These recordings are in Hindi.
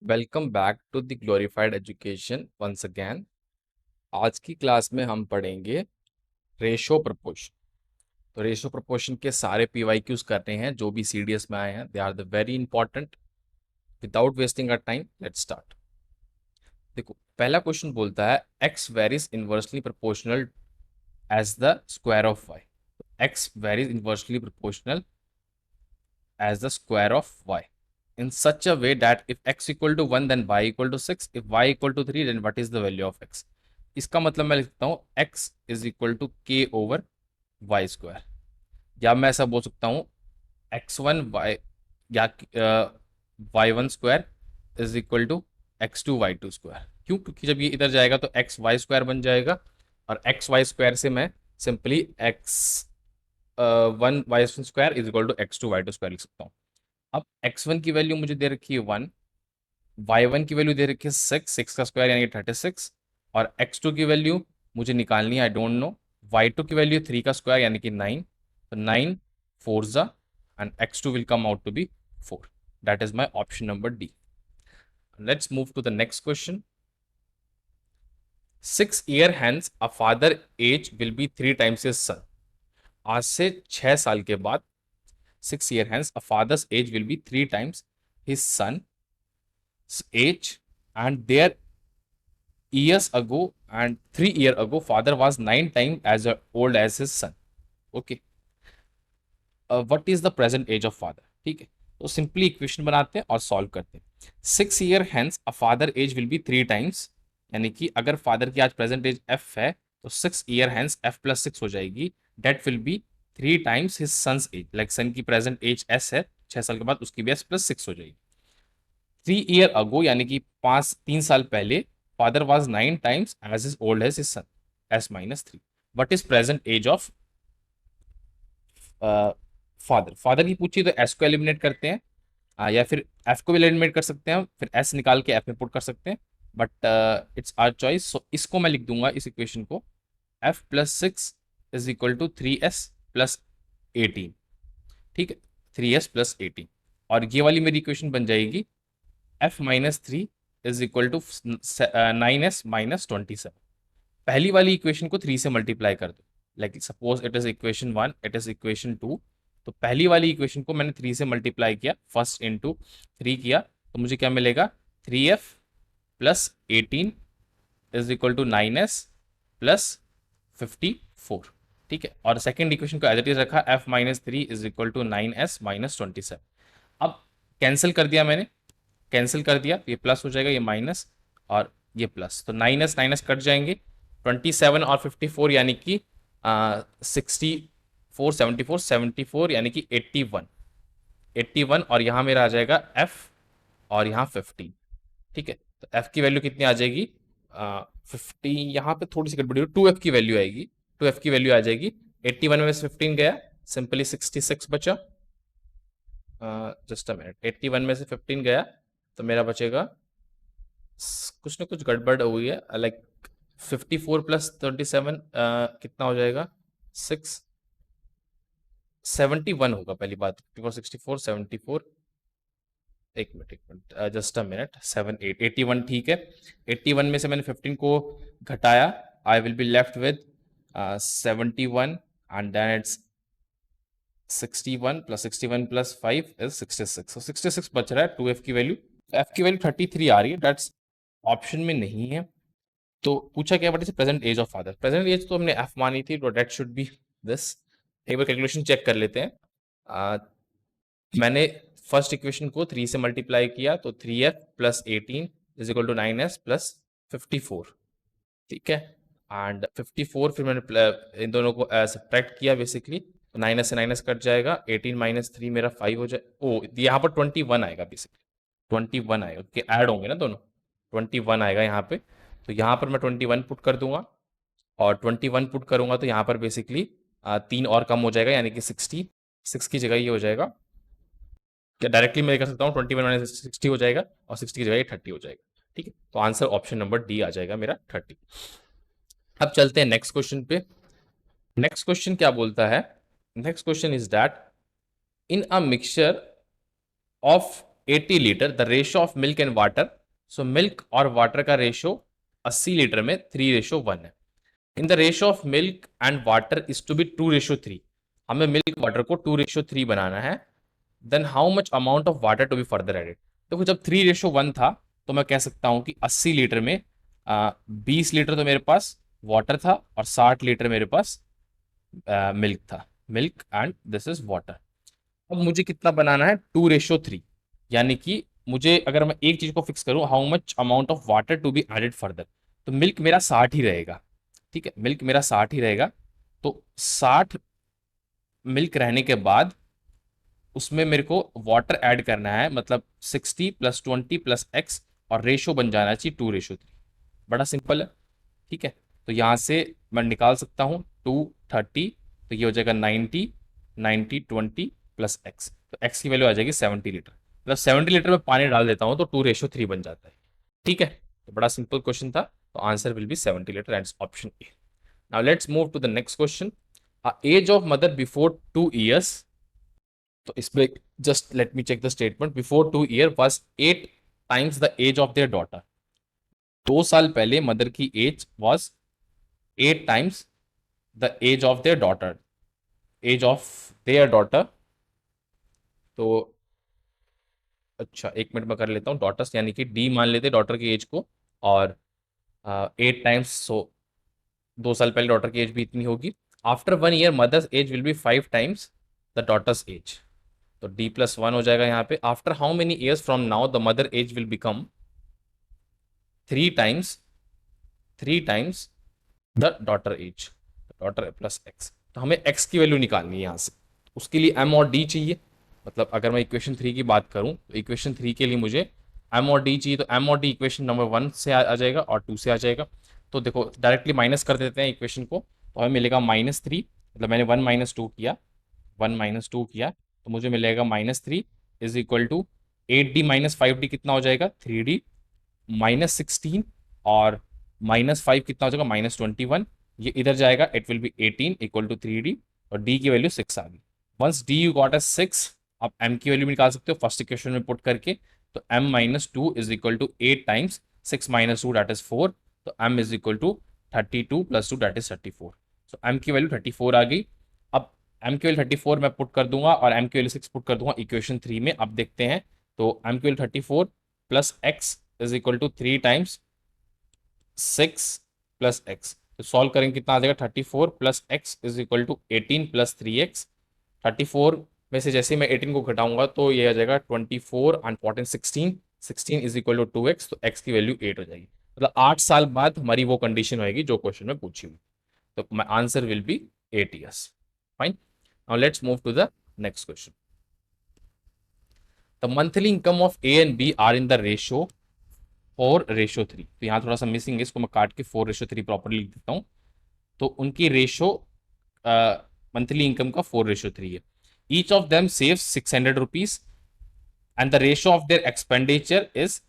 Welcome back to the glorified education once again. आज की क्लास में हम पढ़ेंगे रेशो प्रपोर्शन। तो रेशो प्रपोर्शन के सारे पीवाईक्यूज करने हैं जो भी सीडीएस में आए हैं। They are the very important. Without wasting a time let's start. देखो, पहला क्वेश्चन बोलता है x varies inversely proportional as the square of y. X varies inversely proportional as the square of y in such a way that if x equal to 1 then y equal to 6, if y equal to 3 then what is the value of x। इसका मतलब मैं लिखता हूँ x is equal to k over y square, या मैं ऐसा बोल सकता हूँ x1 y या y1 square is equal to x2 y2 square. क्यों? क्योंकि जब ये इधर जाएगा तो एक्स वाई स्क्वायर बन जाएगा, और एक्स वाई स्क्वायर से मैं simply x one y square is equal to x2 y2 square लिख सकता हूँ। अब x1 की वैल्यू मुझे दे रखी है 1, y1 की वैल्यू दे रखी है 6 का स्क्वायर यानी 36, और x2 की वैल्यू मुझे निकालनी है, आई डोंट नो। y2 की वैल्यू 3 का स्क्वायर यानी कि 9, तो 9 4 जा and x2 will come out to be 4। That is my option number D. Let's move to the next question. 6 year hence a father age will be 3 times his son। आज से 6 साल के बाद 6 year hence a father's age will be 3 times his son's age, and their years ago and 3 year ago father was 9 times as old as his son। okay, what is the present age of father। ठीक है, तो सिंपली इक्वेशन बनाते हैं और सॉल्व करते हैं। 6 year hence a father age will be 3 times, यानी कि अगर फादर की आज प्रेजेंट एज f है तो 6 year hence f plus 6 हो जाएगी। That will be 3 times his son's age, like son की प्रेजेंट एज s है, 6 साल के बाद उसकी भी s plus 6 हो जाएगी। 3 year ago यानी कि 3 साल पहले father was 9 times as his old as his son, s minus 3। What is present age of father. Father की पूछी तो s को एलिमिनेट करते हैं, या फिर f को भी एलिमिनेट कर सकते हैं, फिर s निकाल के f में पुट कर सकते हैं, but it's our choice. So इसको मैं लिख दूंगा, इस इक्वेशन को f plus 6 is equal to 3s plus 18। ठीक है, 3s प्लस 18, और ये वाली मेरी इक्वेशन बन जाएगी f minus 3 is equal to 9s minus 27। पहली वाली इक्वेशन को 3 से मल्टीप्लाई कर दो, like suppose it is equation 1, it is equation 2। तो पहली वाली इक्वेशन को मैंने 3 से मल्टीप्लाई किया, फर्स्ट इंटू 3 किया, तो मुझे क्या मिलेगा 3f plus 18 is equal to 9s plus 54। ठीक है, और सेकेंड इक्वेशन को एज इट इज रखा, f minus 3 is equal to 9s minus 27। अब कैंसिल कर दिया मैंने, कैंसिल कर दिया, ये प्लस हो जाएगा, ये माइनस और ये प्लस, तो 9s कट जाएंगे। 27 और 54 यानी कि 64 74 74 यानी कि 81 81, और यहाँ मेरा आ जाएगा f और यहाँ 15। ठीक है, तो f की वैल्यू कितनी आ जाएगी 50, यहाँ पे थोड़ी सी गड़बड़ी हो, 2f की वैल्यू आएगी, 2f की वैल्यू आ जाएगी 81 में से 15 गया, सिंपली 66 बचा। जस्ट अ मिनट, 81 में से 15 गया तो मेरा बचेगा, कुछ ना कुछ गड़बड़ हुई है, लाइक 54 प्लस 37 कितना हो जाएगा 6 71 होगा पहली बात, बिकॉज 64 74, एक मिनट जस्ट अ मिनट, 7 8 81 ठीक है। 81 में से मैंने 15 को घटाया, I will be left with 71, and then it's 61 plus 61 plus 5 is 66, so 66 बच रहा है। 2f की वैल्यू, f की वैल्यू 33 आ रही है, दैट्स ऑप्शन में नहीं है। तो पूछा क्या, what is present age of father. Present age तो हमने f मानी थी, तो दैट शुड बी दिस। एक बार कैलकुलेशन चेक कर लेते हैं। मैंने फर्स्ट इक्वेशन को 3 से मल्टीप्लाई किया, तो 3f plus 18 is equal to 9s plus 54। ठीक है, एंड 54 फिर मैंने इन दोनों को सब्ट्रैक्ट किया बेसिकली, तो 9s से 9s कट जाएगा, 18 माइनस 3 मेरा 5 हो जाए, ओ यहाँ पर 21 आएगा बेसिकली, 21 आएगा क्योंकि ऐड होंगे ना दोनों, 21 आएगा यहाँ पे। तो यहाँ पर मैं 21 पुट कर दूंगा, और 21 पुट करूंगा तो यहाँ पर बेसिकली 3 और कम हो जाएगा, यानी कि 66 की जगह ये हो जाएगा, क्या डायरेक्टली मैं कर सकता हूँ 21 माइनस 60 हो जाएगा, और 60 की जगह 30 हो जाएगा। ठीक है, तो आंसर ऑप्शन नंबर डी आ जाएगा मेरा 30। अब चलते हैं नेक्स्ट क्वेश्चन पे। नेक्स्ट क्वेश्चन क्या बोलता है, next question is that in a mixture of 80 litre, the ratio of milk and water, so milk और वाटर का रेशियो 80 लीटर में 3:1 है। In the ratio of milk and water is to be 2:3, हमें मिल्क वाटर को 2:3 बनाना है। Then how much amount of water to be further added. देखो जब 3:1 था तो मैं कह सकता हूं कि 80 लीटर में 20 लीटर तो मेरे पास वाटर था और 60 लीटर मेरे पास मिल्क था, milk and this is water. अब मुझे कितना बनाना है, 2:3, यानी कि मुझे अगर मैं एक चीज को फिक्स करूं, how much amount of water to be added further, तो मिल्क मेरा 60 ही रहेगा। ठीक है, मिल्क मेरा 60 ही रहेगा। तो 60 मिल्क रहने के बाद उसमें मेरे को वाटर ऐड करना है, मतलब 60 + 20 + x, और रेशो बन जाना चाहिए 2:3। बड़ा सिंपल है। ठीक है, तो यहाँ से मैं निकाल सकता हूँ 230, तो ये हो जाएगा 90, 90 20 + x, तो x की वैल्यू आ जाएगी 70 लीटर। मतलब 70 लीटर में पानी डाल देता हूँ तो 2:3 बन जाता है। ठीक है, तो बड़ा सिंपल क्वेश्चन था, तो answer will be 70 litre and option A. Now let's move to the next question. Age of mother before 2 years, तो इसमें just let me check the statement, before 2 year was 8 times the age of their daughter. 2 साल पहले मदर की age was 8 times the age of their daughter, age of their daughter. तो अच्छा, 1 मिनट में कर लेता हूँ, डॉटर्स यानी कि डी मान लेते डॉटर की एज को, और 8 times, सो 2 साल पहले डॉटर की एज भी इतनी होगी। After 1 year mother's age will be 5 times the daughter's age, तो D+1 हो जाएगा यहाँ पे। After how many years from now the mother age will become 3 times the daughter age, daughter plus x। तो हमें x की वैल्यू निकालनी है यहाँ से, उसके लिए m और d चाहिए। मतलब अगर मैं इक्वेशन 3 की बात करूँ तो इक्वेशन 3 के लिए मुझे m और d चाहिए, तो m और d इक्वेशन नंबर 1 से आ जाएगा और 2 से आ जाएगा। तो देखो डायरेक्टली माइनस कर देते हैं इक्वेशन को, तो हमें मिलेगा -3, मतलब मैंने 1 - 2 किया, 1 - 2 किया, तो मुझे मिलेगा -3 is equal to 8d - 5d कितना हो जाएगा, 3d, -16, और -5 कितना हो जाएगा, -21। ये इधर जाएगा, it will be 18 equal to 3d, और d की वैल्यू 6 आ गई। Once d you got a 6, आप m की वैल्यू निकाल सकते हो फर्स्ट इक्वेशन में पुट करके। तो m - 2 is equal to 8 times 6 - 2 that is 4, तो m is equal to 32 + 2 that is 34। So m की वैल्यू 34 आ गई। अब m की वैल्यू 34 मैं पुट कर दूंगा और m की वैल्यू 6 पुट कर दूंगा इक्वेशन 3 में। अब देखते हैं, तो m की value 34 + x is equal to 3 times 6 + x, तो सॉल्व करेंगे कितना आ जाएगा, 34 + x is equal to 18 + 3x। 34 में से जैसे मैं 18 को घटाऊंगा तो ये आ जाएगा 24 and 14 16, 16 is equal to 2x, तो x की वैल्यू 8 हो जाएगी। मतलब 8 साल बाद हमारी वो कंडीशन होगी जो क्वेश्चन में पूछी हुई, तो my answer will be 8 years। Fine, now let's move to the next question. The monthly income of A and B are in the ratio 4:3। तो यहाँ थोड़ा सा मिसिंग है, इसको मैं काट के 4:3 प्रॉपरली लिख देता हूँ। तो उनकी रेशो मंथली इनकम का 4:3 है। Each of them save 600 rupees and the ratio of their expenditure is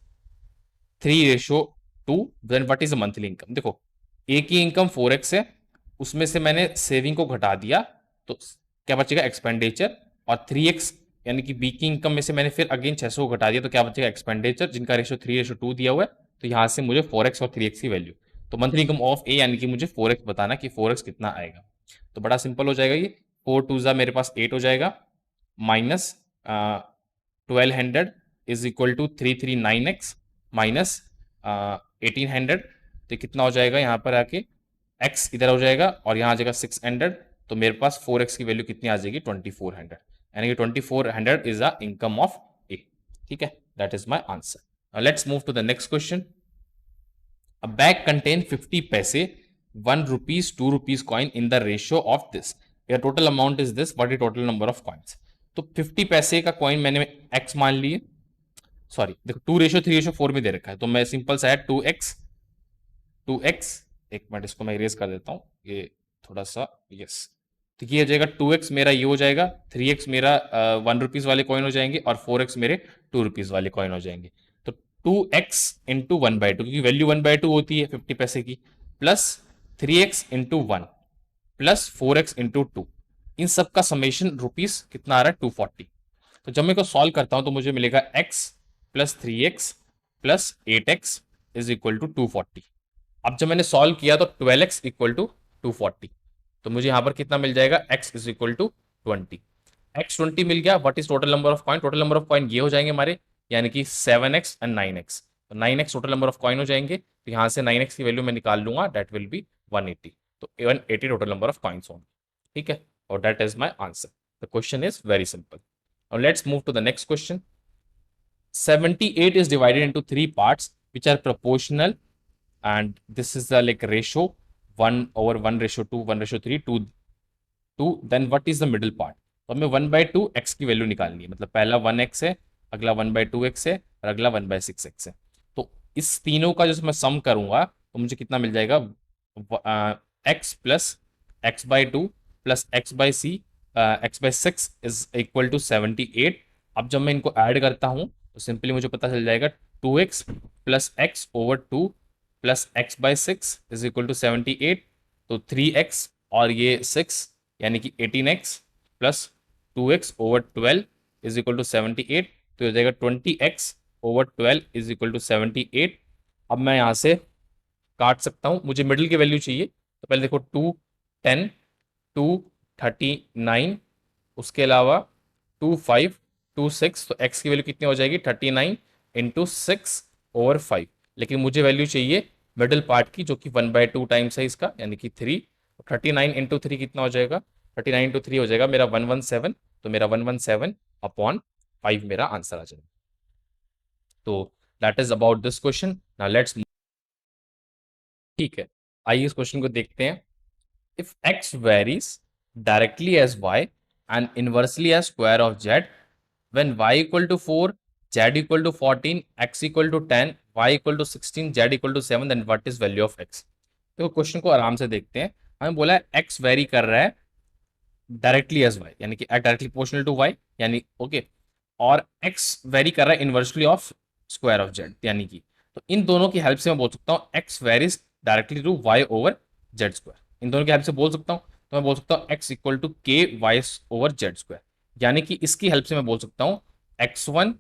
3:2। Then what is the monthly income. देखो ए की इनकम 4x है, उसमें से मैंने सेविंग को घटा दिया, तो क्या बचेगा, एक्सपेंडिचर, और 3x यानी कि बी की इनकम में से मैंने फिर अगेन 600 को घटा दिया, तो क्या बचेगा, एक्सपेंडिचर, जिनका रेशो 3:2 दिया हुआ है। तो यहाँ से मुझे 4x और 3x की वैल्यू, तो मंथली इनकम ऑफ ए यानी कि मुझे 4x बताना कि 4x कितना आएगा। तो बड़ा सिंपल हो जाएगा ये, 4 × 2 मेरे पास 8 हो जाएगा, minus 1200 is equal to 339x minus 1800, तो कितना हो जाएगा यहाँ पर आके, x इधर हो जाएगा और यहाँ आ जाएगा 600, तो मेरे पास 4x की वैल्यू कितनी आ जाएगी, 2400, यानी कि 2400 is the income of A. ठीक है, that is my answer. Let's move to the next question. A bag contain 50 पैसे, 1 rupees 2 rupees coin in the ratio of this, your total amount is this, what is total number of coins. तो 50 पैसे का कॉइन मैंने x मान लिए, सॉरी देखो 2:3:4 में दे रखा है, तो मैं सिंपल सा है 2x 2x, एक मिनट इसको मैं इरेज कर देता हूँ, ये थोड़ा सा, यस, तो ये हो जाएगा 2x मेरा, ये हो जाएगा 3x मेरा 1 रुपीज वाले कॉइन हो जाएंगे, और 4x मेरे 2 रुपीज वाले कॉइन हो जाएंगे। तो 2x इंटू 1/2, क्योंकि वैल्यू 1/2 होती है 50 पैसे की, plus 3x into 1 plus 4x into 2, इन सब का समेशन रुपीज कितना आ रहा है, 240। तो जब मैं इसको सॉल्व करता हूं तो मुझे मिलेगा x plus 3x plus 8x is equal to 240। अब जब मैंने सॉल्व किया तो 12x इक्वल टू 240, तो मुझे यहां पर कितना मिल जाएगा, x is equal to 20। x 20 मिल गया। What is total number of coin? Total number of coin ये हो जाएंगे हमारे, यानी कि 7x एंड 9x। तो 9x total number of coin हो जाएंगे, तो यहां से 9x की वैल्यू मैं निकाल लूंगा, दैट विल बी 180। तो 180 टोटल नंबर ऑफ कॉइन्स होंगे, ठीक है, और that is my answer. The question is very simple. Now let's move to the next question. 78 is divided into three parts which are proportional, and this is the like ratio 1 over 1 ratio 2 1 ratio 3 2 2। then what is the middle part? तो हमें 1/2 x की वैल्यू निकालनी है, मतलब पहला 1x है, अगला 1/2 x है, और अगला 1/6 x है। तो इस तीनों का जो मैं सम करूंगा तो मुझे कितना मिल जाएगा, x plus x/2 plus x/6 is equal to 78। अब जब मैं इनको ऐड करता हूं तो सिंपली मुझे पता चल जाएगा 2x plus x over 2 plus x/6 is equal to 78। तो 3x और ये 6 यानी कि 18x plus 2x over 12 is equal to 78। तो हो जाएगा 20x over 12 is equal to 78। अब मैं यहाँ से काट सकता हूँ, मुझे मिडिल की वैल्यू चाहिए। तो पहले देखो 2 10 2 39, उसके अलावा 2 5 2 6, तो x की वैल्यू कितनी हो जाएगी 39 इंटू 6 ओवर 5। लेकिन मुझे वैल्यू चाहिए मिडिल पार्ट की, जो कि 1/2 टाइम्स है इसका, यानी कि 3। 39 इंटू 3 कितना हो जाएगा, 39 इंटू 3 हो जाएगा मेरा 117। तो मेरा 117 अपॉन 5 मेरा आंसर आ जाएगा। तो that is about this question. Now let's, ठीक है, आइए इस क्वेश्चन को देखते हैं। If x varies directly as y and inversely as square of z, when y equal to 4, z equal to 14, x equal to 10, y equal to 16, z equal to 7, then what is value of x? तो क्वेश्चन को आराम से देखते हैं। हमें बोला है x वेरी कर रहा है डायरेक्टली एज y, यानी कि डायरेक्टली प्रोपोर्शनल टू y, यानी ओके, और x वेरी कर रहा है inversely of square of z, यानी कि, तो इन दोनों की हेल्प से मैं बोल सकता हूँ x varies directly to y over z square. इन दोनों की हेल्प से बोल सकता हूँ, तो मैं बोल सकता हूँ x इक्वल टू के वाई ओवर जेड स्क्वायर, यानी कि इसकी हेल्प से मैं बोल सकता हूँ x1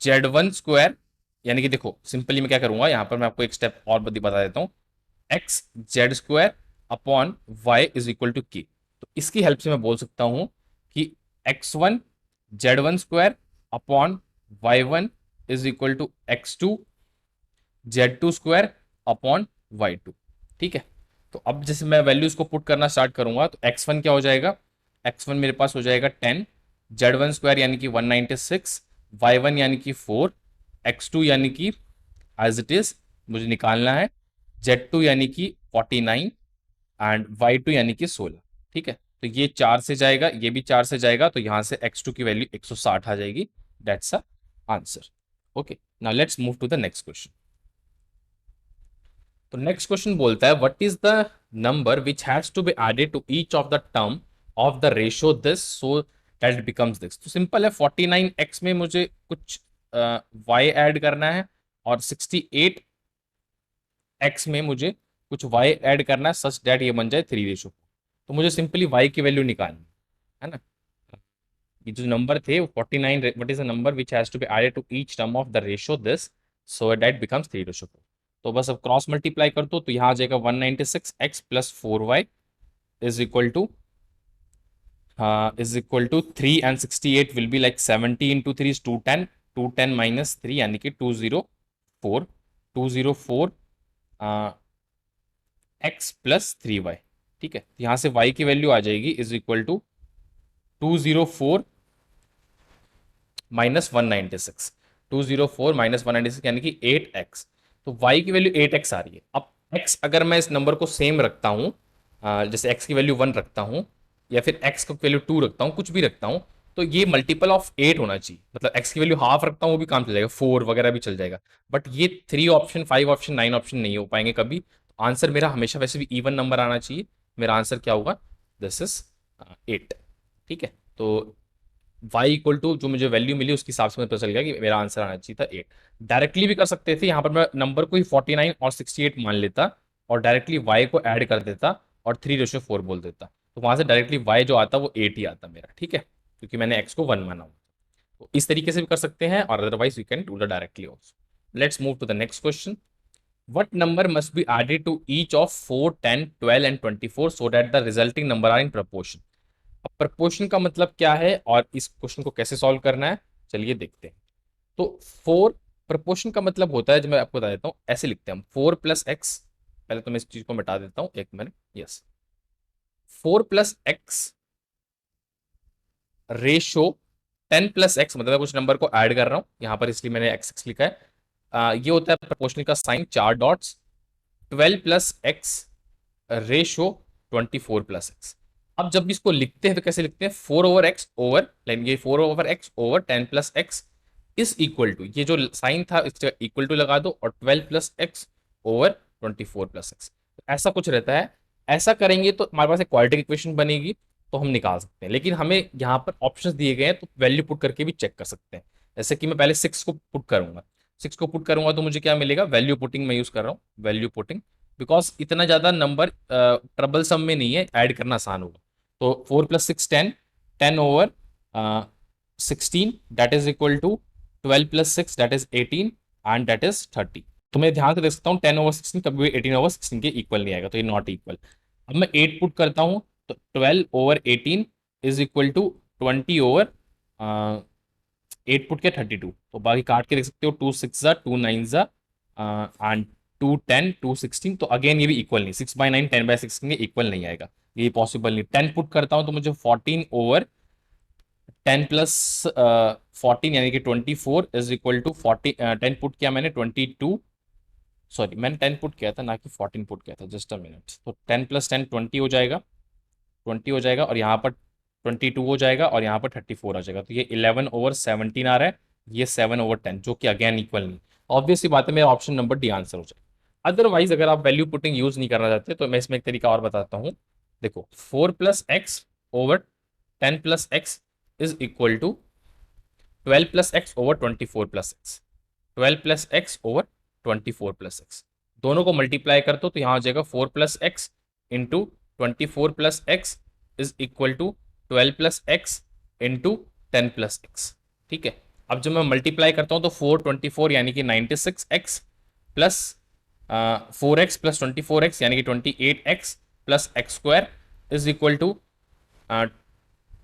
z1 स्क्वायर। यानी कि देखो सिंपली मैं क्या करूंगा, यहां पर मैं आपको एक स्टेप और बता देता हूँ, x z square upon y is equal to K. तो इसकी हेल्प से मैं बोल सकता हूं कि x1 z1 square upon y1 is equal to x2 z2 square upon y2। ठीक है, तो अब जैसे मैं वैल्यूज को पुट करना स्टार्ट करूंगा तो x1 क्या हो जाएगा, x1 मेरे पास हो जाएगा 10, z1 स्क्वायर यानी कि 196, y1 यानी कि 4, x2 यानी कि एज इट इज मुझे निकालना है, Z2 यानी कि 49 एंड Y2 यानी कि 16। ठीक है, तो ये 4 से जाएगा, ये भी 4 से जाएगा, तो यहां से x2 की वैल्यू 160 आ जाएगी। That's a answer. Okay, now let's move to the next question. तो नेक्स्ट क्वेश्चन बोलता है what is the number which has to be added to each of the term of the ratio this so that it becomes this. तो सिंपल है, 49x में मुझे कुछ y ऐड करना है और 68 x में मुझे कुछ y ऐड करना है सच दैट ये बन जाए 3:4। तो मुझे सिंपली y की वैल्यू निकालनी है ना। ये जो नंबर थे 49, what is the number which has to be added to each term of the ratio this so that becomes 3:4। तो बस अब क्रॉस मल्टीप्लाई कर दो, तो यहाँ आ जाएगा 196x plus 4y is equal to 3 and 68 will be like 70 into 3 is 210, 210 minus 3 यानी कि 204, 204 x प्लस 3y। ठीक है, यहां से y की वैल्यू आ जाएगी is equal to 204 minus 196, 204 minus 196 यानी कि 8x। तो y की वैल्यू 8x आ रही है। अब x अगर मैं इस नंबर को सेम रखता हूं, जैसे x की वैल्यू 1 रखता हूं या फिर x की वैल्यू 2 रखता हूं, कुछ भी रखता हूं, तो ये मल्टीपल ऑफ 8 होना चाहिए। मतलब x की वैल्यू हाफ रखता हूं वो भी काम चल जाएगा, 4 वगैरह भी चल जाएगा, बट ये 3 ऑप्शन 5 ऑप्शन 9 ऑप्शन नहीं हो पाएंगे कभी। आंसर मेरा हमेशा वैसे भी इवन नंबर आना चाहिए। मेरा आंसर क्या होगा, दिस इज 8। ठीक है, तो y इक्वल टू जो मुझे वैल्यू मिली उसके हिसाब से मुझे पता चल गया कि मेरा आंसर आना चाहिए था 8। डायरेक्टली भी कर सकते थे, यहाँ पर मैं नंबर को ही 49 और 68 मान लेता और डायरेक्टली y को ऐड कर देता और 3:4 बोल देता, तो वहां से डायरेक्टली y जो आता वो 8 ही आता मेरा, ठीक है, क्योंकि मैंने x को 1 माना हुआ। तो इस तरीके से भी कर सकते हैं, और otherwise we can do the directly also. Let's move to the next question. What number must be added to each of 4, 10, 12 and 24 so that the resulting number are in proportion? अब प्रपोर्शन का मतलब क्या है और इस क्वेश्चन को कैसे सॉल्व करना है, चलिए देखते हैं। तो 4 प्रपोर्शन का मतलब होता है, जो मैं आपको बता देता हूं, ऐसे लिखते हैं हम 4 प्लस एक्स। पहले तो मैं इस चीज को मिटा देता हूं, एक minute, yes, 4 plus x ratio 10 plus x, मतलब कुछ नंबर को ऐड कर रहा हूं यहां पर, इसलिए मैंने एक्स एक्स लिखा है। ये होता है प्रपोर्शनल का sign, 4 dots, 12 plus x ratio 24 plus x. अब जब भी इसको लिखते हैं तो कैसे लिखते हैं, 4 ओवर एक्स ओवर, लाइन ये 4 over x over 10 plus x is equal to, ये जो साइन था इसका इक्वल टू लगा दो, और 12 plus x over 24 plus x, ऐसा कुछ रहता है। ऐसा करेंगे तो हमारे पास एक क्वाड्रेटिक इक्वेशन बनेगी, तो हम निकाल सकते हैं। लेकिन हमें यहाँ पर ऑप्शंस दिए गए हैं, तो वैल्यू पुट करके भी चेक कर सकते हैं। जैसे कि मैं पहले 6 को पुट करूंगा, 6 को पुट करूंगा तो मुझे क्या मिलेगा, वैल्यू पुटिंग मैं यूज कर रहा हूँ, वैल्यू पुटिंग, बिकॉज इतना ज्यादा नंबर ट्रबल सम में नहीं है, ऐड करना आसान होगा। तो 4 प्लस 6 10, 10 over 16 that is equal to 12 plus 6 that is 18 and that is 30। तो मैं ध्यान से देख सकता हूँ 10 ओवर 16 कभी भी 18 ओवर 16 के इक्वल नहीं आएगा, तो ये नॉट इक्वल। अब मैं 8 पुट करता हूँ, तो 12 over 18 is equal to 20 over 8 put के 32। तो बाकी काट के देख सकते हो, 2 6 जा 2 9 जा एंड 2 10 2 16। तो अगेन ये भी इक्वल नहीं, 6/9 10/16 के इक्वल नहीं आएगा, ये पॉसिबल नहीं। 10 पुट करता हूं तो मुझे 14 ओवर 10 प्लस 14 यानी कि 24 इज इक्वल टू 40, 10 पुट किया मैंने 22, सॉरी मैंने 10 पुट किया था ना कि 14 पुट किया था, जस्ट अ मिनट। तो 10 प्लस 10 20 हो जाएगा, 20 हो जाएगा, और यहाँ पर 22 हो जाएगा, और यहाँ पर 34 आ जाएगा। तो ये 11 ओवर 17 आ रहा है, ये 7 ओवर 10, जो कि अगेन इक्वल नहीं। ऑब्वियसली बात है, मेरा ऑप्शन नंबर डी आंसर हो जाएगा। अदरवाइज अगर आप वैल्यू पुटिंग यूज नहीं करना चाहते, तो मैं इसमें एक तरीका और बताता हूँ। देखो 4 plus x over 10 plus x is equal to 12 plus x over 24 plus x, 12 plus x over 24 plus x, दोनों को मल्टीप्लाई कर दो तो यहाँ आ जाएगा 4 plus x into 24 plus x is equal to 12 plus x into 10 plus x. ठीक है, अब जब मैं मल्टीप्लाई करता हूँ तो 4 24 यानी कि 96x plus 4x plus 24x यानी कि 28x plus x square is equal to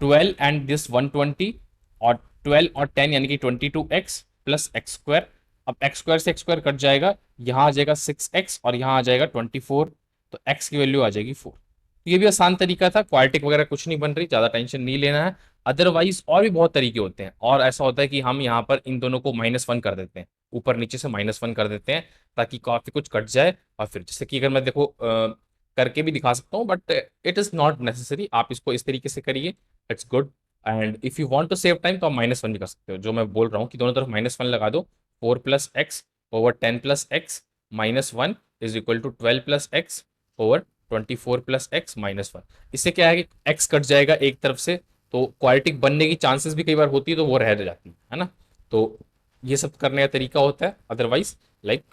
12 and this 120, और 12 और 10 यानी कि 22x प्लस एक्स स्क्वायर। अब एक्स स्क्वायर से एक्स स्क्वायर कट जाएगा, यहाँ आ जाएगा 6x और यहाँ आ जाएगा 24, तो x की वैल्यू आ जाएगी 4। तो ये भी आसान तरीका था, क्वाड्रेटिक वगैरह कुछ नहीं बन रही, ज़्यादा टेंशन नहीं लेना है। अदरवाइज और भी बहुत तरीके होते हैं, और ऐसा होता है कि हम यहाँ पर इन दोनों को -1 कर देते हैं, ऊपर नीचे से -1 कर देते हैं, ताकि काफी कुछ कट जाए। और फिर जैसे कि अगर मैं देखो करके भी दिखा सकता हूँ, but it is not necessary, आप इसको इस तरीके से करिए, it's good. And if you want to save time तो आप -1 भी कर सकते हो, जो मैं बोल रहा हूँ कि दोनों तरफ -1 लगा दो। 4 plus x over 10 plus x -1 is equal to 12 plus x over 24 plus x -1। इससे क्या है कि एक्स कट जाएगा एक तरफ से, तो क्वाड्रेटिक बनने की चांसेस भी कई बार होती है, तो वो रह जाती है ना। तो ये सब करने का तरीका होता है, otherwise like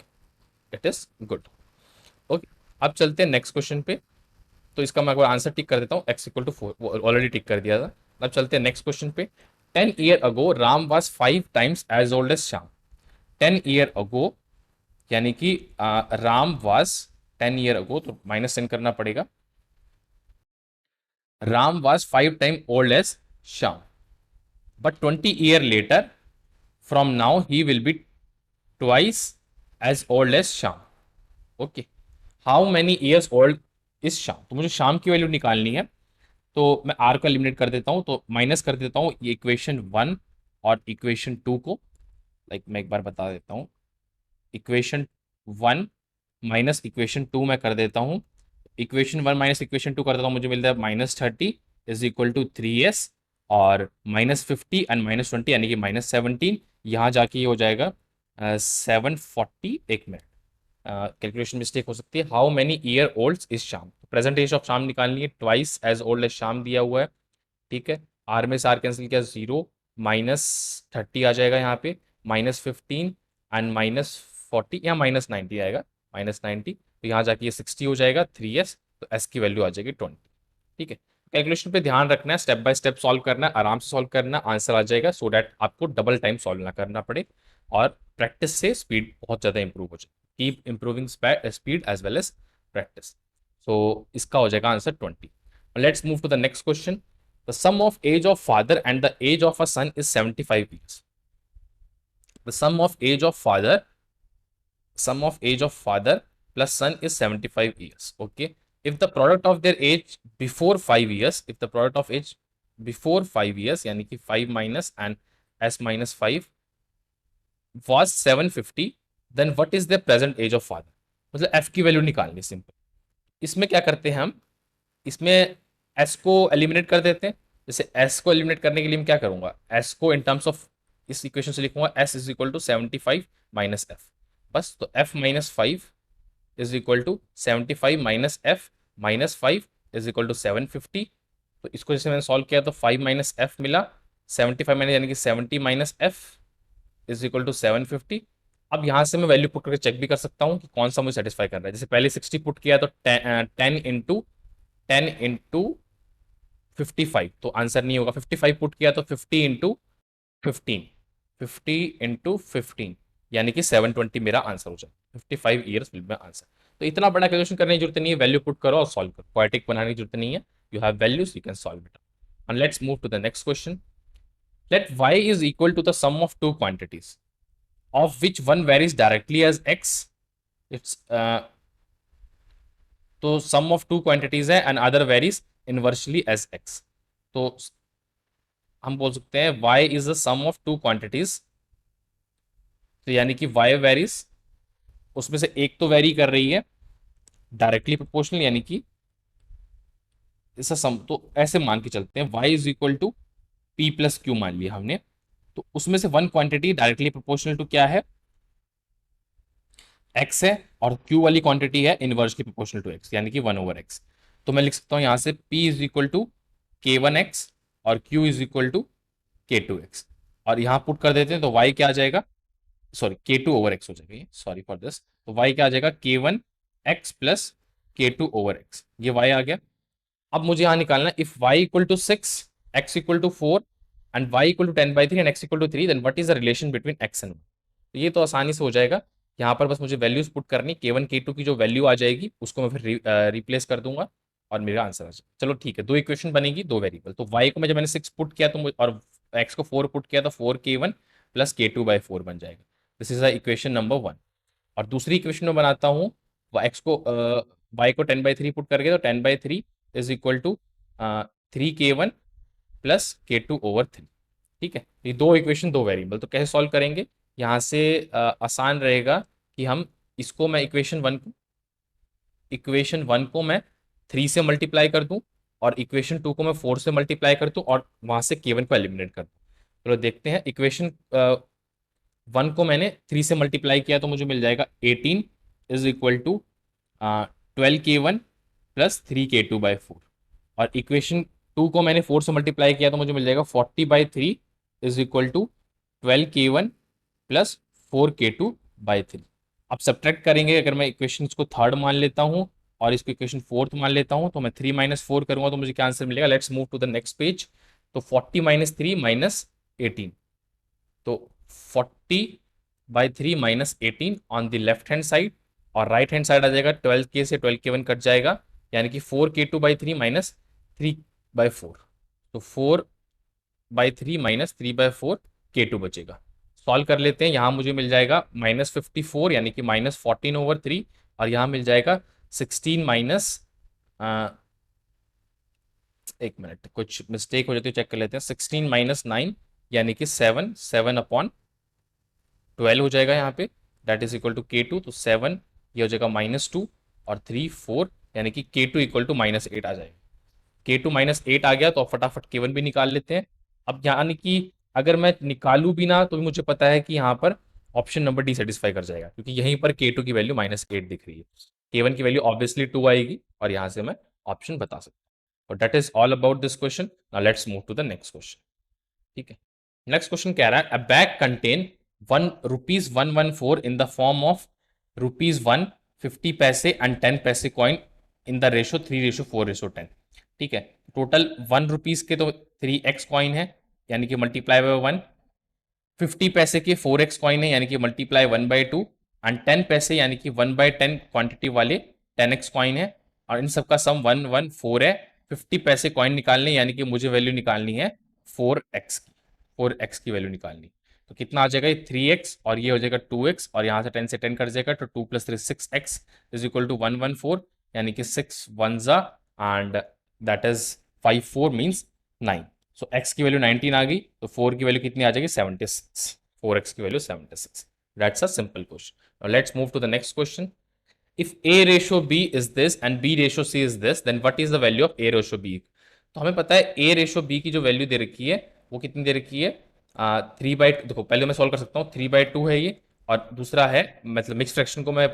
it is good. Okay, अब चलते हैं नेक्स्ट क्वेश्चन पे। तो इसका मैं आंसर टिक कर देता हूँ, एक्स इक्वल टू 4 ऑलरेडी टिक कर दिया था। अब चलते हैं नेक्स्ट क्वेश्चन पे। 10 year ago Ram was 5 times as old as Shyam. 10 year ago यानी कि राम वॉज 10 ईयर अगो, तो -10 करना पड़ेगा। Ram was 5 time old as Shyam, but 20 year later from now he will be twice as old as Shyam. Okay, how many years old is Shyam. तो मुझे श्याम की वैल्यू निकालनी है, तो मैं आर को एलिमिनेट कर देता हूं, तो माइनस कर देता हूं ये इक्वेशन 1 और इक्वेशन 2 को। लाइक मैं एक बार बता देता हूं, इक्वेशन 1 माइनस इक्वेशन 2 मैं कर देता हूं। इक्वेशन 1 माइनस इक्वेशन 2 कर देता हूं, मुझे मिलता है -30 इज इक्वल टू 3s, और -50 एंड -20 यानी कि -17, यहाँ जाके ये हो जाएगा 740। एक मिनट, कैलकुलेशन मिस्टेक हो सकती है। How many year old is Shyam, present age of Shyam निकालनी है, twice as old as Shyam दिया हुआ है। ठीक है, आर में से आर कैंसिल किया, 0 -30 आ जाएगा यहाँ पे, -15 एंड -40 या -90 आएगा, -90। तो यहाँ जाके ये 60 हो जाएगा, 3s, तो s की वैल्यू आ जाएगी 20। ठीक है, कैलकुलेशन पे ध्यान रखना है, स्टेप बाय स्टेप सॉल्व करना है, आराम से सॉल्व करना है, आंसर आ जाएगा, सो दैट आपको डबल टाइम सॉल्व ना करना पड़े और प्रैक्टिस से स्पीड बहुत ज़्यादा इंप्रूव हो जाए। Keep improving speed as well as practice. So इसका हो जाएगा answer 20। Let's move to the next question. The sum of age of father and the age of a son is 75 years. The sum of age of father plus son is 75 years. Okay. If the product of their age before 5 years, if the product of age before 5 years, यानी कि 5 minus and s minus 5 was 750, then what is the present age of father? मतलब f की वैल्यू निकालनी सिंपल। इसमें क्या करते हैं हम, इसमें s को एलिमिनेट कर देते हैं। जैसे s को एलिमिनेट करने के लिए मैं क्या करूंगा, s को इन टर्म्स ऑफ इस इक्वेशन से लिखूंगा s is equal to 75 minus f, बस। तो f minus 5 is equal to 75 minus f minus 5 is equal to 750। तो इसको जैसे मैंने सॉल्व किया तो 5 माइनस f मिला, 75 माइनस यानी कि 70 minus f is equal to 750। अब यहाँ से मैं वैल्यू पुट करके चेक भी कर सकता हूँ कि कौन सा मुझे सेटिस्फाई कर रहा है। जैसे पहले 60 पुट किया तो 10 इंटू 55, तो आंसर नहीं होगा। 55 पुट किया तो 50 इंटू 15, 50 इंटू 15 यानी कि 720 मेरा आंसर हो जाए। 55 ईयर्स विल बी आंसर। तो इतना बड़ा कैलकुलेशन करने की जरूरत नहीं है, वैल्यू पुट करो और सॉल्व करो, क्वाड्रेटिक बनाने की जरूरत नहीं है। You have values, you can solve it. And let's move to the next question. Let y is equal to the sum of two quantities of which one varies directly as x. It's तो sum of two quantities है and other varies inversely as x. तो हम बोल सकते हैं y is the sum of two quantities, तो यानी कि y varies, उसमें से एक तो वेरी कर रही है डायरेक्टली प्रोपोर्शनल, यानी कि इसका सम, तो ऐसे मान के चलते हैं y is equal to p plus q मान लिया हमने। तो उसमें से one quantity directly proportional to क्या है, x है, और q वाली क्वांटिटी है इनवर्सली प्रोपोर्शनल टू x, यानी कि 1/x। तो मैं लिख सकता हूं यहां से p is equal to k1x और q is equal to k2x, और यहां पुट कर देते हैं तो y क्या आ जाएगा, सॉरी k2/x हो जाएगा, सॉरी फॉर दिस। तो y क्या आ जाएगा, k1x प्लस k2/x, ये y आ गया। अब मुझे यहां निकालना if y equal to 6, x equal to 4 and y equal to 10/3 and x equal to 3, then what is the relation between x and y। तो ये तो आसानी से हो जाएगा। यहाँ पर बस मुझे वैल्यूज पुट करनी, k1 k2 की जो वैल्यू आ जाएगी उसको मैं फिर रिप्लेस कर दूंगा और मेरा आंसर आ जाएगा। चलो ठीक है, दो इक्वेशन बनेगी, दो वेरिएबल। तो y को मैं जब मैंने 6 पुट किया तो और x को 4 पुट किया तो 4k1 प्लस k2/4 बन जाएगा। This is the equation number 1। और दूसरी इक्वेशन में बनाता हूँ, x को y को 10/3 पुट करके, तो 10/3 is equal to 3k1 plus k2/3। ठीक है, ये दो इक्वेशन दो वेरिएबल, तो कैसे सॉल्व करेंगे, यहाँ से आसान रहेगा कि हम इसको, मैं इक्वेशन वन को मैं 3 से मल्टीप्लाई कर दूं और इक्वेशन 2 को मैं 4 से मल्टीप्लाई कर दूं और वहां से k1 को एलिमिनेट कर दूं। चलो देखते हैं, इक्वेशन 1 को मैंने 3 से मल्टीप्लाई किया तो मुझे मिल जाएगा 18 is equal to 12k1 plus 3k2/4, और इक्वेशन 2 को मैंने 4 से मल्टीप्लाई किया तो मुझे मिल जाएगा 40/3 is equal to 12k1 plus 4k2/3। अब सब्ट्रैक्ट करेंगे, अगर मैं इक्वेशन को थर्ड मान लेता हूं और इसको इक्वेशन फोर्थ मान लेता हूं तो मैं 3 माइनस 4 करूंगा तो मुझे क्या आंसर मिलेगा। Let's move to the next page. तो 40 माइनस 3 माइनस 18, तो 40/3 minus 18 on the left hand side, और राइट हैंड साइड आ जाएगा 12k से 12k1 कट जाएगा, यानी कि 4k2/3 माइनस 3/4। तो 4/3 माइनस 3/4 k2 बचेगा। सॉल्व कर लेते हैं, यहां मुझे मिल जाएगा -54 यानी कि -14/3, और यहां मिल जाएगा 16 माइनस, एक मिनट कुछ मिस्टेक हो जाती है, चेक कर लेते हैं। 16 माइनस 9 यानी कि 7/12 हो जाएगा यहाँ पे, that is equal to k2। तो 7 ये हो जाएगा -2 और 3 4, यानी कि k2 इक्वल टू -8 आ जाएगा। k2 -8 आ गया तो फटाफट k1 भी निकाल लेते हैं। अब यानी कि अगर मैं निकालू भी ना तो भी मुझे पता है कि यहाँ पर ऑप्शन नंबर डी सेटिस्फाई कर जाएगा, क्योंकि यहीं पर k2 की वैल्यू -8 दिख रही है, k1 की वैल्यू ऑब्वियसली 2 आएगी, और यहाँ से मैं ऑप्शन बता सकता हूँ। और that is all about this question. Now let's move to the next question. ठीक है, नेक्स्ट क्वेश्चन कह रहा है, a bag contain ₹114 in the form of ₹1 50 पैसे एंड 10 पैसे कॉइन इन द रेशो 3:4:10। ठीक है, टोटल 1 रुपीज के तो 3x कॉइन है यानी कि मल्टीप्लाई बाय 1, 50 पैसे के 4x कॉइन है यानी कि मल्टीप्लाई 1/2, एंड 10 पैसे यानी कि 1/10 क्वांटिटी वाले 10x कॉइन है, और इन सबका सम 114 है। 50 पैसे कॉइन निकालने यानी कि मुझे वैल्यू निकालनी है 4x की, 4x की वैल्यू निकालनी। तो कितना आ जाएगा, ये 3x और ये हो जाएगा 2x, और यहाँ से 10 से 10 कट जाएगा, तो 2 + 3 6x इज इक्वल टू 114, यानी कि 6 1 and that is 54 means 9। So x की वैल्यू 19 आ गई, तो 4 की वैल्यू कितनी आ जाएगी, 76। 4x की value 76। That's a simple question. Now let's move to the next question. If a ratio b is this and b ratio c is this, then what is the value of a ratio b। तो हमें पता है a रेशियो b की जो वैल्यू दे रखी है वो कितनी दे रखी है, 3/2। देखो पहले मैं सॉल्व कर सकता हूँ, 3/2 है ये, और दूसरा है मतलब मिक्स फ्रैक्शन को मैं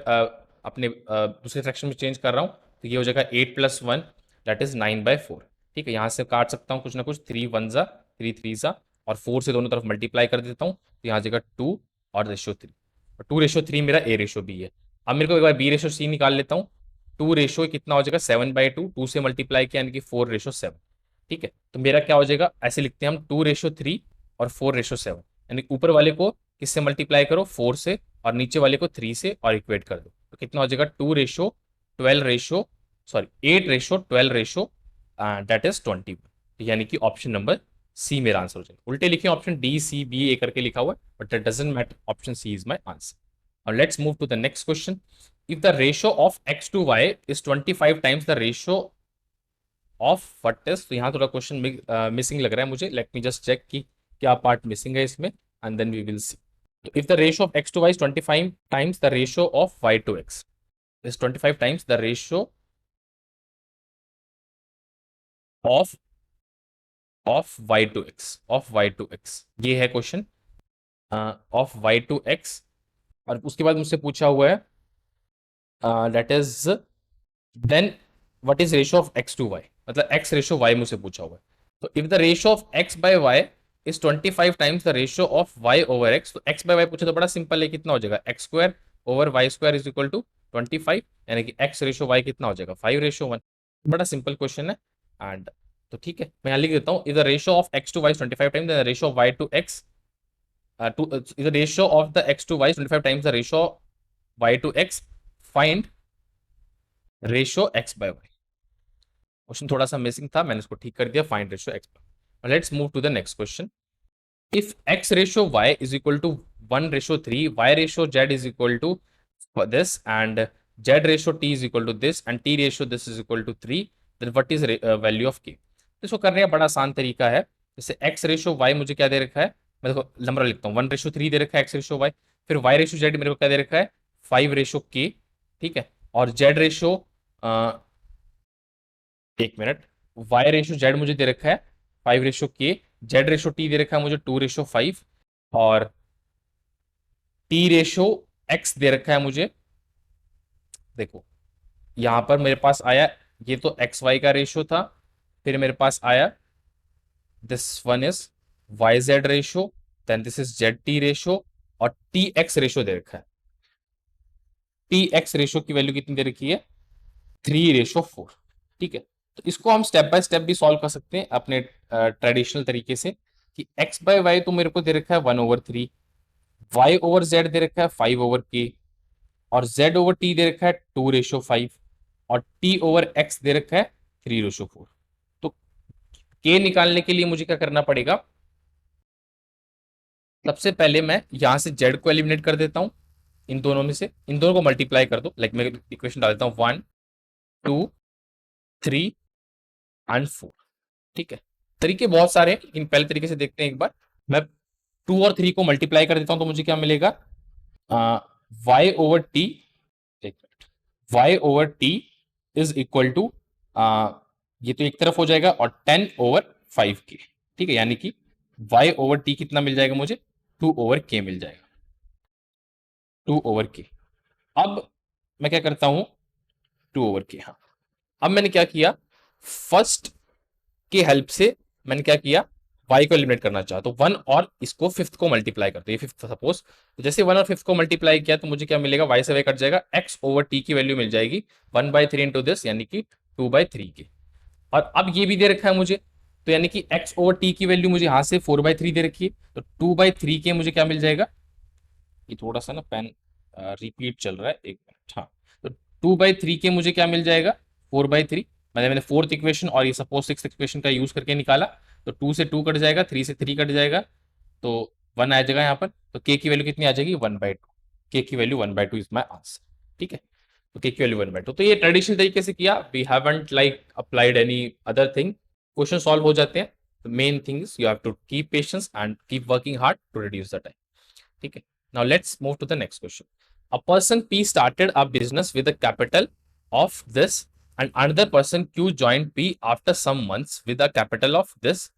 अपने दूसरे फ्रैक्शन में चेंज कर रहा हूँ, तो ये हो जाएगा 8 + 1 दैट इज 9/4। ठीक है, यहाँ से काट सकता हूँ कुछ ना कुछ, 3 1 3 3 और 4 से दोनों तरफ मल्टीप्लाई कर देता हूँ, तो यहाँ आ जाएगा 2 और रेशियो 3, 2/3 मेरा a रेशियो b है। अब मेरे को एक बार b रेशियो c निकाल लेता हूँ। 2 रेशियो कितना हो जाएगा, 7/2, 2 से मल्टीप्लाई किया यानी कि 4/7। ठीक है, तो मेरा क्या हो जाएगा, ऐसे लिखते हैं हम 2/3 और 4/7, यानी ऊपर वाले को किससे मल्टीप्लाई करो, 4 से, और नीचे वाले को 3 से, और इक्वेट कर दो, तो कितना हो जाएगा 8/12 दैट इज 21। यानी कि ऑप्शन नंबर सी मेरा आंसर हो जाएगा। उल्टे लिखे option D C B A करके लिखा हुआ है, but that doesn't matter, option C is my answer. Now let's move to the next question. If the ratio of x to y is 25 times the ratio of what is, तो यहाँ थोड़ा क्वेश्चन मिसिंग लग रहा है मुझे, लेट मी जस्ट चेक कि क्या पार्ट मिसिंग है इसमें, and then we will see. If the ratio of x to y is 25 times the ratio of y to x, is 25 times the ratio of y to x, ये है question of y to x। और उसके बाद मुझसे पूछा हुआ है that is then what is ratio of x to y, मतलब x रेशियो y मुझसे पूछा हुआ है। तो if the ratio of x by y is 25 times the ratio of y over x, तो x बाय y पूछे तो बड़ा सिंपल है, कितना हो जाएगा, x² over y² is equal to 25, यानी कि x रेशियो y कितना हो जाएगा, 5/1। बड़ा सिंपल क्वेश्चन है, एंड तो ठीक है मैं यहाँ लिख देता हूँ, if the ratio of x to y is 25 times the ratio of y to x, is the ratio of the x to y is 25 times the ratio y to x, find ratio x by y। Question थोड़ा सा मिसिंग था, मैंने इसको ठीक कर दिया, find ratio x by। Let's move to the next question. If x ratio y is equal to 1/3, y ratio z is equal to this and z ratio t is equal to this and t ratio this is equal to 3, then what is value of k। इसको करने का बड़ा आसान तरीका है, जैसे x रेशियो y मुझे क्या दे रखा है, मैं देखो नंबर लिखता हूँ, 1/3 दे रखा है x रेशियो y, फिर y रेशियो z मेरे को क्या दे रखा है, 5/k। ठीक है, और z रेशियो एक मिनट, y रेशियो z मुझे दे रखा है 5/k, z रेशियो t दे रखा है मुझे 2/5, और t रेशियो x दे रखा है मुझे, देखो यहां पर मेरे पास आया, ये तो एक्स वाई का रेशियो था, फिर मेरे पास आया this one is Y Z ratio, then this is Z T ratio, और टी एक्स रेशियो दे रखा है। टी एक्स रेशियो की वैल्यू कितनी दे रखी है, 3/4। ठीक है, तो इसको हम स्टेप बाय स्टेप भी सॉल्व कर सकते हैं अपने ट्रेडिशनल तरीके से, कि एक्स बाय वाई तो मेरे को दे रखा है 1/3, वाई ओवर जेड दे रखा है 5/k, और z ओवर t दे रखा है 2/5, और t ओवर x दे रखा है 3/4। तो k निकालने के लिए मुझे क्या करना पड़ेगा, सबसे पहले मैं यहां से z को एलिमिनेट कर देता हूं, इन दोनों में से इन दोनों को मल्टीप्लाई कर दो, लाइक मैं इक्वेशन डाल देता हूं 1 2 3 एंड 4। ठीक है, तरीके बहुत सारे हैं, लेकिन पहले तरीके से देखते हैं एक बार। मैं 2 और 3 को मल्टीप्लाई कर देता हूं, तो मुझे क्या मिलेगा, y ओवर टी, एक मिनट, y ओवर टी इज इक्वल टू, ये तो एक तरफ हो जाएगा, और 10/5k। ठीक है, यानी कि y ओवर टी कितना मिल जाएगा मुझे, 2/k मिल जाएगा, 2/k। अब मैं क्या करता हूं, 2/k, हाँ। अब मैंने क्या किया, फर्स्ट की हेल्प से मैंने क्या किया, y को एलिमिनेट करना चाहा, तो 1 और इसको फिफ्थ को मल्टीप्लाई करते, ये फिफ्थ सपोज, तो जैसे 1 और फिफ्थ को मल्टीप्लाई किया तो मुझे क्या मिलेगा, y से y कट जाएगा, x ओवर t की वैल्यू मिल जाएगी 1/3 इंटू दिस, यानी कि 2/3 की। और अब ये भी दे रखा है मुझे, तो यानी कि x ओवर t की वैल्यू मुझे यहाँ से 4/3 दे रखी है, तो 2/3 के मुझे क्या मिल जाएगा, ये थोड़ा सा ना पेन रिपीट चल रहा है, एक मिनट, हाँ। तो 2/3 के मुझे क्या मिल जाएगा, 4/3। मैंने फोर्थ इक्वेशन और ये सपोज सिक्स इक्वेशन का यूज करके निकाला, तो 2 से 2 कट जाएगा, 3 से 3 कट जाएगा, तो 1 आ जाएगा यहाँ पर। तो k की वैल्यू कितनी आ जाएगी, 1/2। k की वैल्यू 1/2 इज माई आंसर। ठीक है, तो k की वैल्यू 1/2। तो ये ट्रेडिशनल तरीके से किया, we haven't like applied any other thing. Question solve हो जाते हैं। The main thing is you have to keep patience and keep working hard to reduce the time. ठीक है, now let's move to the next question. A person P started a business with a capital of this, and another person Q joined P after some months with a capital of this.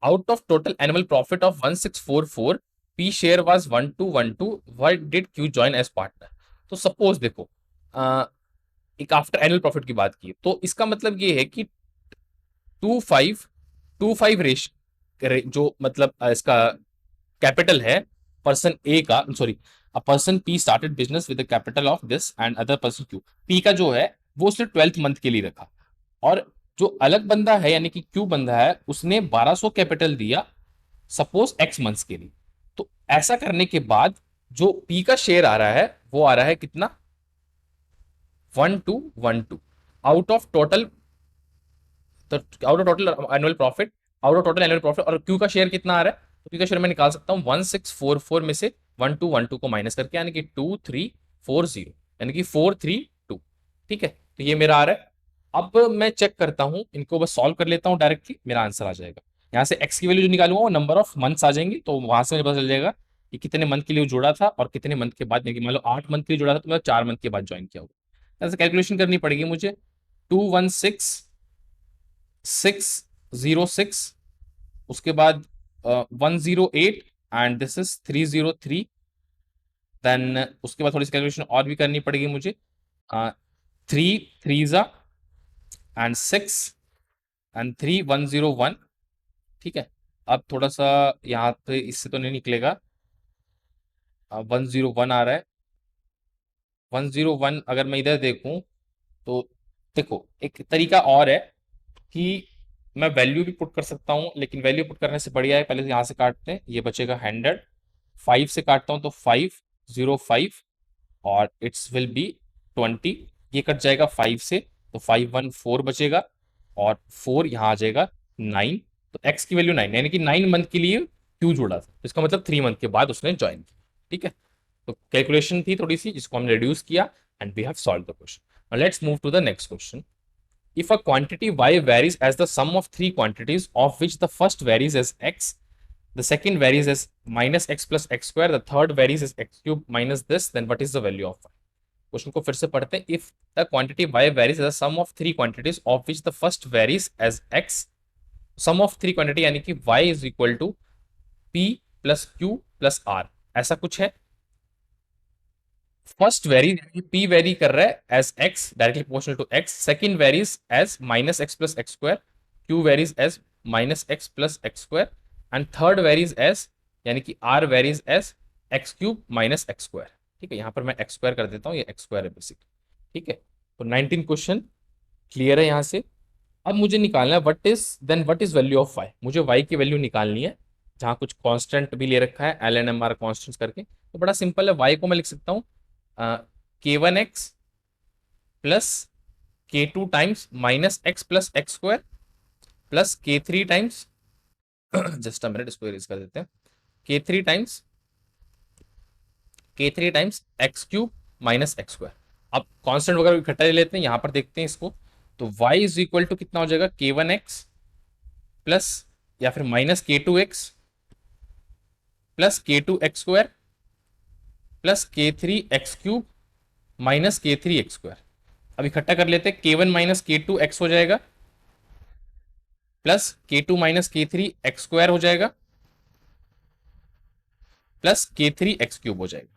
Out of total annual profit of 1644, P share was 1212. Why did Q join as partner? तो सपोज देखो, एक आफ्टर एनुअल प्रॉफिट की बात की, तो इसका मतलब ये है कि 2525 जो मतलब इसका कैपिटल है पर्सन ए का, sorry, a person P started business with the capital of this and other person Q. P का जो है वो उसने 12th मंथ के लिए रखा, और जो अलग बंदा है यानी कि क्यू बंदा है उसने 1200 कैपिटल दिया सपोज एक्स मंथ्स के लिए। तो ऐसा करने के बाद जो पी का शेयर आ रहा है वो आ रहा है कितना, 1212 out of total, out of total annual profit, out of total annual profit. और क्यू का शेयर कितना आ रहा है, तो क्यू का शेयर मैं निकाल सकता हूँ 1644 में से 1212 को माइनस करके, यानी कि 2340, यानी कि 432। ठीक है, तो ये मेरा आ रहा है। अब मैं चेक करता हूं, इनको बस सॉल्व कर लेता हूं डायरेक्टली, मेरा आंसर आ जाएगा। यहाँ से एक्स की वैल्यू जो निकालूंगा वो नंबर ऑफ मंथ्स आ जाएंगे, तो वहां से मुझे पता चल जाएगा कि कितने मंथ के लिए वो जुड़ा था और कितने मंथ के बाद, मान लो 8 मंथ के लिए जुड़ा था तो मैं 4 मंथ के बाद ज्वाइन किया होगा। ऐसे कैलकुलेशन करनी पड़ेगी मुझे। 216,606, उसके बाद 108, एंड दिस इज 303। देन उसके बाद थोड़ी सी कैलकुलेशन और भी करनी पड़ेगी मुझे, 3 3 एंड 6 एंड 3101। ठीक है, अब थोड़ा सा यहाँ पे इससे तो नहीं निकलेगा, 101 आ रहा है। 101 अगर मैं इधर देखूं तो देखो एक तरीका और है कि मैं वैल्यू भी पुट कर सकता हूं, लेकिन वैल्यू पुट करने से बढ़िया है पहले यहाँ से काटते हैं, ये बचेगा 100, 5 से काटता हूं तो 505, और इट्स विल बी 20। ये कट जाएगा 5 से, तो 514 बचेगा, और 4 यहाँ आ जाएगा 9। तो एक्स की वैल्यू 9, यानी कि 9 मंथ के लिए क्यू जुड़ा था, तो इसका मतलब 3 मंथ के बाद उसने ज्वाइन किया। ठीक है, तो कैलकुलेशन थी थोड़ी सी जिसको हमने रिड्यूस किया, and we have solve the question. Let's move to the next question. If a quantity y varies as the sum of three quantities, of which the first varies as x, the second varies as minus x plus x square, the third varies as x cube minus this, then what is the value of y? Question को फिर से पढ़ते हैं। If the quantity y varies as a sum of three quantities, of which the first varies as x, sum of three quantity यानी कि y is equal to p plus q plus r, ऐसा कुछ है। फर्स्ट वेरी पी वेरी कर रहा है as x directly proportional to x, second varies as minus x plus x square, q varies as minus x plus x square, and third varies as यानी कि R varies as x cube minus x square. ठीक है, यहां पर मैं एक्स स्क्वायर कर देता हूं, ये एक्स स्क्वायर है बेसिक। ठीक है, तो 19 क्वेश्चन क्लियर है यहां से। अब मुझे निकालना है what is value of y, मुझे वाई की वैल्यू निकालनी है, जहां कुछ कांस्टेंट भी ले रखा है L N M R constant करके। तो बड़ा सिंपल है, वाई को मैं लिख सकता हूं k1x plus k2 times minus x plus x square plus k3 times just a minute, इसको इरेज कर देते हैं, k3 times x cube minus x square. अब कांस्टेंट वगैरह इकट्ठा ले लेते हैं, यहां पर देखते हैं इसको। तो y इज इक्वल टू कितना हो जाएगा, k1x प्लस या फिर minus k2x plus k2 x square plus k3 x cube minus k3 x square. अब इकट्ठा कर लेते हैं, k1 माइनस k2 एक्स हो जाएगा plus k2 minus k3 x square हो जाएगा प्लस k3 एक्स क्यूब हो जाएगा।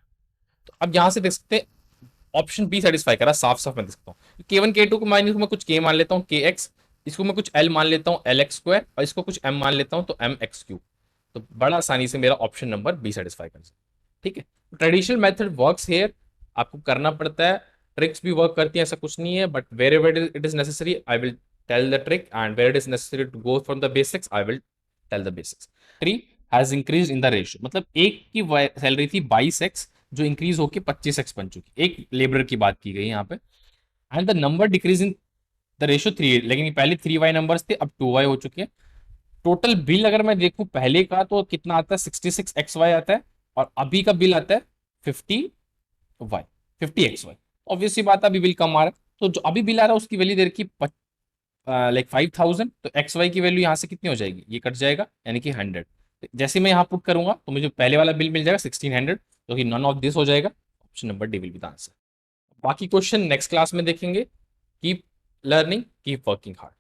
तो अब यहां से देख सकते हैं ऑप्शन बी सेटिस्फाई करा, साफ साफ मैं देख सकता हूँ। k1 k2 को माइनस मैं कुछ k मान लेता हूँ kx, इसको मैं कुछ l मान लेता हूँ lx स्क्वायर, और इसको कुछ m मान लेता हूँ तो mx क्यूब। तो बड़ा आसानी से मेरा ऑप्शन नंबर बी सेटिस्फाई कर सकता है। ठीक है, ट्रेडिशनल मेथड वर्क्स हेयर, आपको करना पड़ता है, ट्रिक्स भी वर्क करती है, ऐसा कुछ नहीं है, but wherever it is necessary I will tell the trick, and where it is necessary to go from the basics, I will tell the basics. 3 has increased in the ratio, मतलब एक की सैलरी थी 22x जो इंक्रीज होके 25x बन चुकी, एक लेबर की बात की गई यहाँ पे, and the number decrease in the ratio 3, लेकिन ये पहले 3y नंबर्स थे, अब 2y हो चुके हैं। टोटल बिल अगर मैं देखूं पहले का तो कितना आता है, 66xy आता है, और अभी का बिल आता है 50y, 50xy। ऑब्वियसली बात है अभी बिल कम आ रहा है, तो जो अभी बिल आ रहा है उसकी वैल्यू दे रखी लाइक 5000, तो XY की वैल्यू यहाँ से कितनी हो जाएगी, ये कट जाएगा यानी कि 100। जैसे मैं यहाँ पुट करूंगा तो मुझे पहले वाला बिल मिल जाएगा 1600, जो कि नन ऑफ दिस हो जाएगा, option number D will be the answer. बाकी क्वेश्चन नेक्स्ट क्लास में देखेंगे। Keep learning, keep working hard.